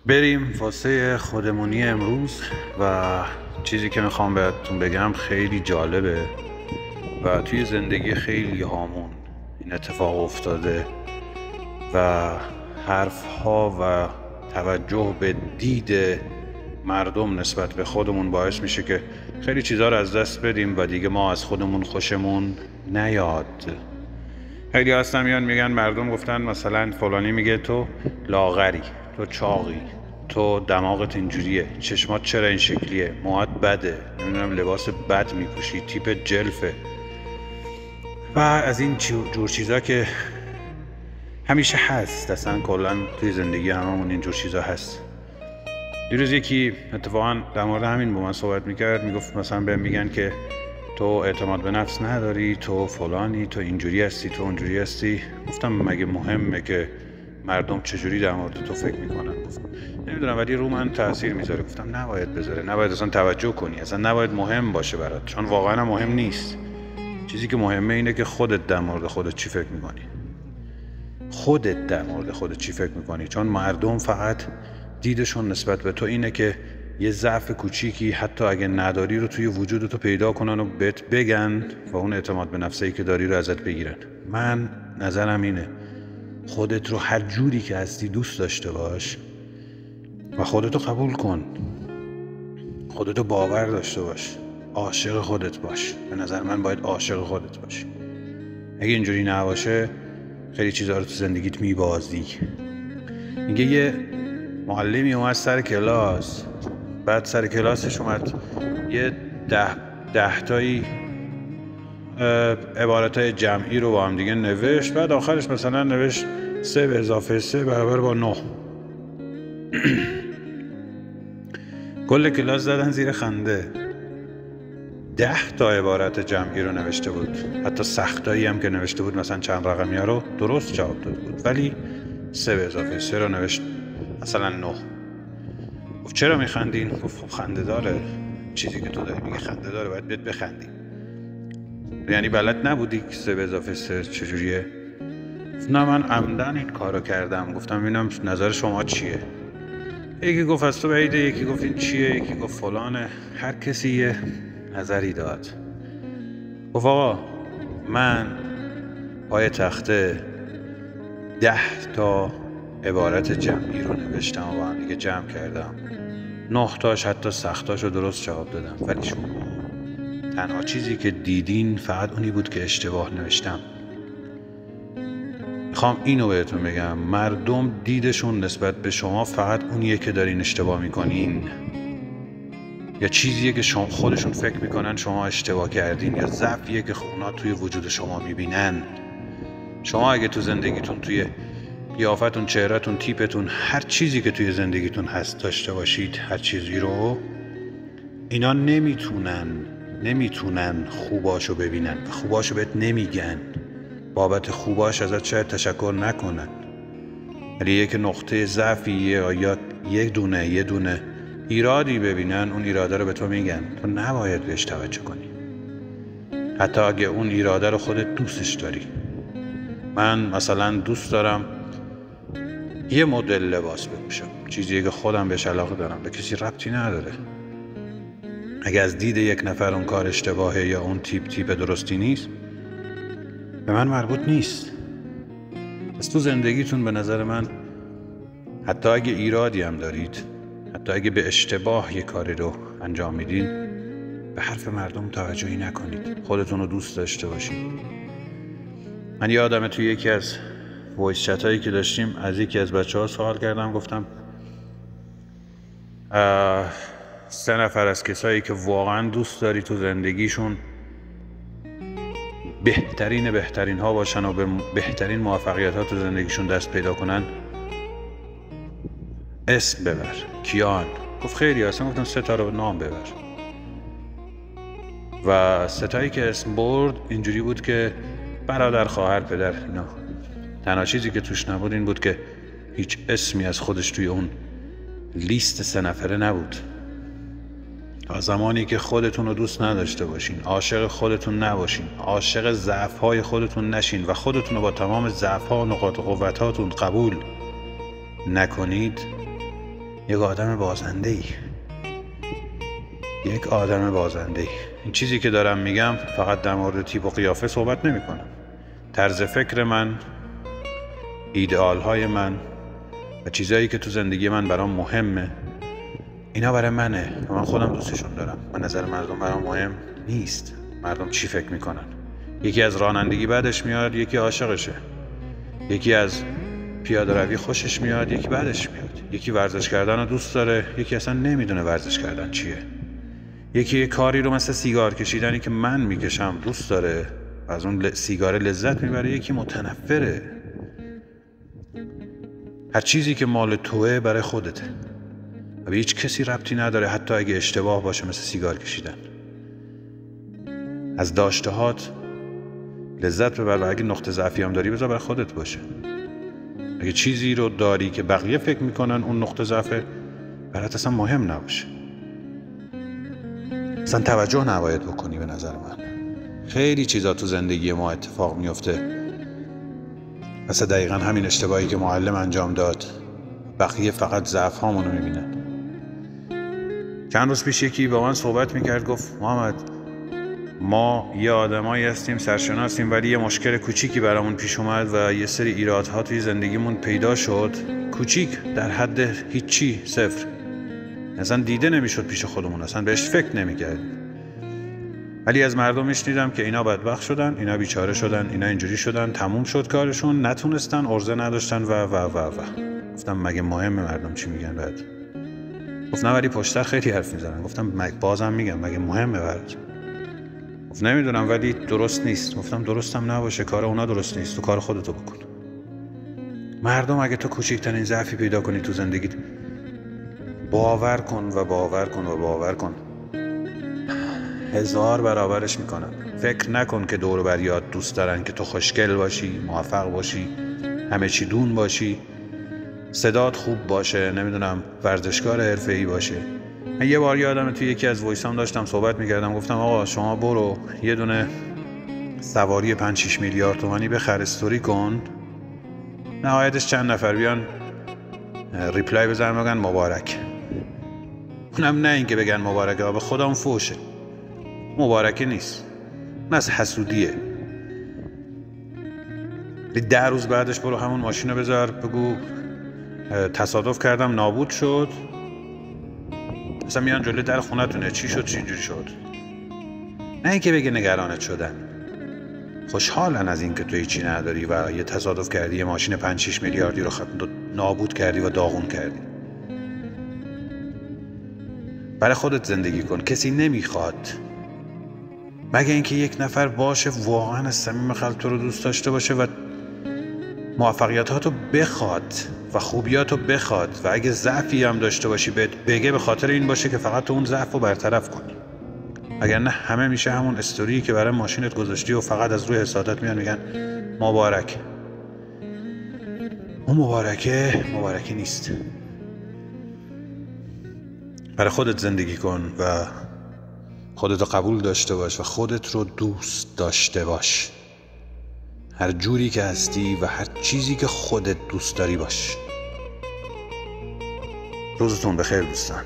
بریم واسه خودمونی امروز و چیزی که میخوام بهتون بگم خیلی جالبه و توی زندگی خیلی هامون این اتفاق افتاده و حرفها و توجه به دید مردم نسبت به خودمون باعث میشه که خیلی چیزا رو از دست بدیم و دیگه ما از خودمون خوشمون نیاد. خیلی هستن میان میگن مردم گفتن مثلا فلانی میگه تو لاغری، تو چاقی، تو دماغت اینجوریه، چشمات چرا این شکلیه، موهات بده، نمیدونم لباس بد میپوشی، تیپ جلفه و از این جور چیزا که همیشه هست. اصلا کلا توی زندگی هممون اینجور چیزا هست. دیروز یکی اتفاقا در مورد همین با من صحبت میکرد، میگفت مثلا بهم میگن که تو اعتماد به نفس نداری، تو فلانی، تو اینجوری هستی، تو اونجوری هستی. گفتم مگه مهمه که مردم چجوری در مورد تو فکر میکنن؟ نمیدونم ولی رو من تاثیر میذاره. گفتم نباید بذاره، نباید اصلا توجه کنی، اصلا نباید مهم باشه برات، چون واقعا مهم نیست. چیزی که مهمه اینه که خودت در مورد خودت چی فکر میکنی، خودت در مورد خودت چی فکر میکنی. چون مردم فقط دیدشون نسبت به تو اینه که یه ضعف کوچیکی حتی اگه نداری رو توی وجودتو پیدا کنن و بهت بگن و اون اعتماد به نفسی که داری رو ازت بگیرن. من نظرم اینه خودت رو هر جوری که هستی دوست داشته باش و خودتو قبول کن، خودتو باور داشته باش، عاشق خودت باش. به نظر من باید عاشق خودت باشی. اگه اینجوری نباشه خیلی چیزا رو تو زندگیت میبازی. میگه یه معلمی اومد سر کلاس، بعد سر کلاسش اومد یه ده تایی عبارتای جمعی رو با هم دیگه نوشت، بعد آخرش مثلا نوشت 3 به اضافه 3 برابر با 9. کل کلاس زدن زیر خنده. 10 تا عبارت جمعی رو نوشته بود، حتی سختایی هم که نوشته بود مثلا چند رقمی ها رو درست جواب داده بود، ولی 3 به اضافه 3 رو نوشت مثلا 9. گفت چرا میخندین؟ گفت خب خنده داره، چیزی که تو داری میگه خنده داره، باید بهت بخندی. یعنی بلد نبودی که 3 به اضافه 3 چجوریه؟ نه من عمدن این کارو کردم. گفتم ببینم نظر شما چیه؟ یکی گفت از تو بعیده، یکی گفت این چیه، یکی گفت فلانه. هر کسی یه نظری داد. گفت آقا من پای تخته 10 تا عبارت جمعی رو نوشتم و با هم دیگه جمع کردم، 9 تاش حتی سختاش رو درست جواب دادم، ولی شما تنها چیزی که دیدین فقط اونی بود که اشتباه نوشتم. میخوام اینو بهتون بگم، مردم دیدشون نسبت به شما فقط اونیه که دارین اشتباه میکنین، یا چیزیه که شما خودشون فکر میکنن شما اشتباه کردین، یا ضعفیه که اونا توی وجود شما میبینن. شما اگه تو زندگیتون، توی قیافتون، چهرهتون، تیپتون، هر چیزی که توی زندگیتون هست داشته باشید، هر چیزی رو، اینا نمیتونن خوباشو ببینن، خوباشو بهت نمیگن، بابت خوباش ازت شاید تشکر نکنن، ولی یک نقطه ضعفی یا یه دونه ایرادی ببینن، اون ایراده رو به تو میگن. تو نباید بهش توجه کنی، حتی اگه اون ایراده رو خودت دوستش داری. من مثلا دوست دارم یه مدل لباس بپوشم، چیزی که خودم بهش علاقه دارم، به کسی ربطی نداره. اگه از دید یک نفر اون کار اشتباهه یا اون تیپ درستی نیست، به من مربوط نیست. پس تو زندگیتون به نظر من حتی اگه ایرادی هم دارید، حتی اگه به اشتباه یه کاری رو انجام میدین، به حرف مردم توجهی نکنید، خودتون رو دوست داشته باشید. من یادمه توی یکی از وایس چتایی که داشتیم از یکی از بچه‌ها سوال کردم، گفتم 3 نفر از کسایی که واقعا دوست داری تو زندگیشون بهترین ها باشن و به بهترین موفقیت ها تو زندگیشون دست پیدا کنن، اسم ببر. کیان؟ گفت خیلی هستن. گفتم 3 تا رو نام ببر. و 3 تایی که اسم برد اینجوری بود که برادر، خواهر، پدر، اینا. تنها چیزی که توش نبود این بود که هیچ اسمی از خودش توی اون لیست 3 نفره نبود. تا زمانی که خودتون رو دوست نداشته باشین، عاشق خودتون نباشین، عاشق ضعف‌های خودتون نشین و خودتون رو با تمام ضعف‌ها و نقاط قوت‌هاتون قبول نکنید، یک آدم بازنده‌ای. یک آدم بازنده‌ای. این چیزی که دارم میگم فقط در مورد تیپ و قیافه صحبت نمی‌کنم. طرز فکر من، ایدئال‌های من و چیزایی که تو زندگی من برام مهمه، اینا برای منه و من خودم دوستشون دارم. و نظر مردم برام مهم نیست. مردم چی فکر میکنن؟ یکی از رانندگی بعدش میاد، یکی عاشقشه. یکی از پیاده روی خوشش میاد، یکی بعدش میاد. یکی ورزش کردن رو دوست داره، یکی اصلا نمیدونه ورزش کردن چیه. یکی کاری رو مثل سیگار کشیدنی که من میکشم دوست داره و از اون سیگار لذت میبره، یکی متنفره. هر چیزی که مال توه برای خودته و به هیچ کسی ربطی نداره، حتی اگه اشتباه باشه مثل سیگار کشیدن. از داشتهات لذت ببر و اگه نقطه ضعفی هم داری بذار برای خودت باشه. اگه چیزی رو داری که بقیه فکر میکنن اون نقطه ضعفه، برات اصلا مهم نباشه. اصلا توجه نباید بکنی. به نظر من خیلی چیزا تو زندگی ما اتفاق میفته مثل دقیقا همین اشتباهی که معلم انجام داد. بقیه فقط ضعف هامونو میبینن. چند روز پیش یکی با من صحبت میکرد، گفت محمد ما یه آدمایی هستیم سرشناسیم، ولی یه مشکل کوچیکی برامون پیش اومد و یه سری ایرادها توی زندگیمون پیدا شد، کوچیک در حد هیچی، صفر، اصلا دیده نمیشد پیش خودمون، اصلا بهش فکر نمیکردیم. ولی از مردم میشنیدم که اینا بدبخت شدن، اینا بیچاره شدن، اینا اینجوری شدن، تموم شد کارشون، نتونستن، عرضه نداشتن و گفتم مگه مهمه مردم چی میگن بعد؟ گفت نه ولی پشت سر خیلی حرف میزنن. گفتم بازم میگم مگه مهمه برات؟ گفت نمیدونم ولی درست نیست. گفتم درستم نباشه، کار اونا درست نیست، تو کار خودتو بکن. مردم اگه تو کوچکترین ضعفی پیدا کنی تو زندگیت، باور کن و باور کن و باور کن، 1000 برابرش میکنن. فکر نکن که دور و بریات دوست دارن که تو خوشگل باشی، موفق باشی، همه چی دون باشی، صدات خوب باشه، نمیدونم ورزشکار حرفه‌ای باشه. من یه بار یادمه توی یکی از وایسام داشتم صحبت میکردم، گفتم آقا شما برو یه دونه سواری 5-6 میلیارد تومانی بخر، استوری کن، نهایتش چند نفر بیان ریپلای بزنن بگن مبارک. اونم نه این که بگن مبارکه، به خودم فوشه، مبارکه نیست، اون از حسودیه. 10 روز بعدش برو همون ماشین رو بذار بگو تصادف کردم نابود شد، مثلا میان جلوی در خونتونه، چی شد چی اینجوری شد. نه اینکه بگه نگرانت شدن، خوشحالن از این که تو هیچی نداری و یه تصادف کردی، یه ماشین 5-6 میلیاردی رو نابود کردی و داغون کردی. برای خودت زندگی کن، کسی نمیخواد مگه اینکه یک نفر باشه واقعا از صمیم قلب تو رو دوست داشته باشه و موفقیتاتو بخواد و خوبیاتو بخواد و اگه ضعفی هم داشته باشی بگه به خاطر این باشه که فقط تو اون ضعف رو برطرف کنی. اگر نه همه میشه همون استوری که برای ماشینت گذاشتی و فقط از روی حسادت میان میگن مبارک. اون مبارکه نیست. برای خودت زندگی کن و خودت رو قبول داشته باش و خودت رو دوست داشته باش، هر جوری که هستی و هر چیزی که خودت دوست داری باش. روزتون بخیر دوستان.